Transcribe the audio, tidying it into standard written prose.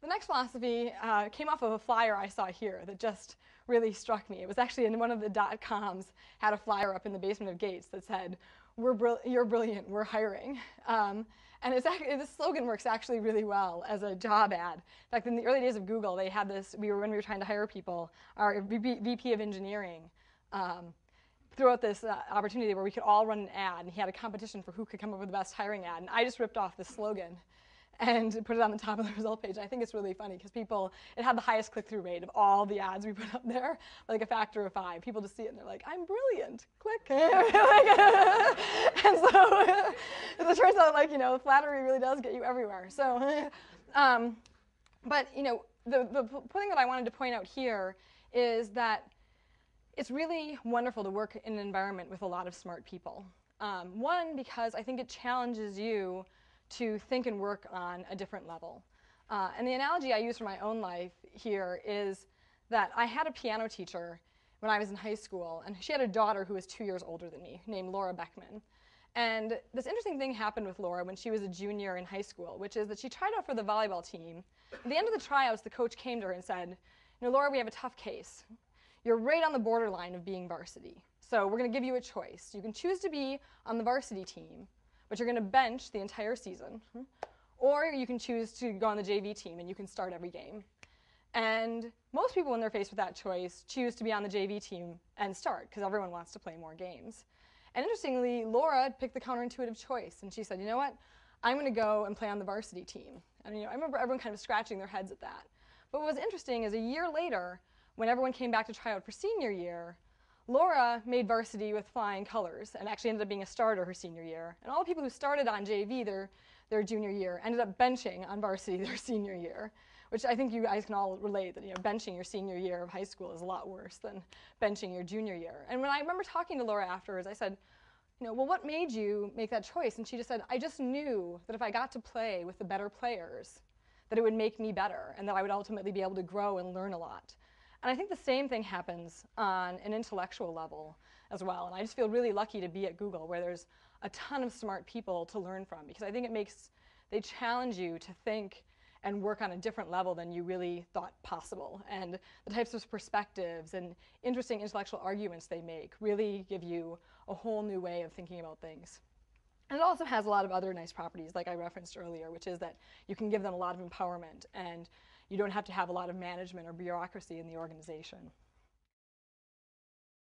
The next philosophy came off of a flyer I saw here that just really struck me. It was actually in one of the .coms, had a flyer up in the basement of Gates that said, "You're brilliant, we're hiring." And this slogan works actually really well as a job ad. In fact, in the early days of Google, they had this, when we were trying to hire people, our VP of engineering threw out this opportunity where we could all run an ad, and he had a competition for who could come up with the best hiring ad. And I just ripped off this slogan and put it on the top of the result page. I think it's really funny because it had the highest click-through rate of all the ads we put up there, like a factor of 5. People just see it and they're like, "I'm brilliant, click." And so it turns out, like, flattery really does get you everywhere. So, but the thing that I wanted to point out here is that it's really wonderful to work in an environment with a lot of smart people. One, because I think it challenges you to think and work on a different level. And the analogy I use for my own life here is that I had a piano teacher when I was in high school, and she had a daughter who was 2 years older than me, named Laura Beckman. And this interesting thing happened with Laura when she was a junior in high school, which is that she tried out for the volleyball team. At the end of the tryouts, the coach came to her and said, "Laura, we have a tough case. You're right on the borderline of being varsity. So we're going to give you a choice. You can choose to be on the varsity team, but you're going to bench the entire season. Or you can choose to go on the JV team, and you can start every game." And most people, when they're faced with that choice, choose to be on the JV team and start, because everyone wants to play more games. And interestingly, Laura picked the counterintuitive choice, and she said, "You know what? I'm going to go and play on the varsity team." And I remember everyone kind of scratching their heads at that. But what was interesting is a year later, when everyone came back to try out for senior year, Laura made varsity with flying colors and actually ended up being a starter her senior year. And all the people who started on JV their junior year ended up benching on varsity their senior year, which I think you guys can all relate that benching your senior year of high school is a lot worse than benching your junior year. And when I remember talking to Laura afterwards, I said, "Well, what made you make that choice?" And she just said, "I just knew that if I got to play with the better players, that it would make me better and that I would ultimately be able to grow and learn a lot." And I think the same thing happens on an intellectual level as well. And I just feel really lucky to be at Google, where there's a ton of smart people to learn from, because I think they challenge you to think and work on a different level than you really thought possible. And the types of perspectives and interesting intellectual arguments they make really give you a whole new way of thinking about things. And it also has a lot of other nice properties, like I referenced earlier, which is that you can give them a lot of empowerment, and you don't have to have a lot of management or bureaucracy in the organization.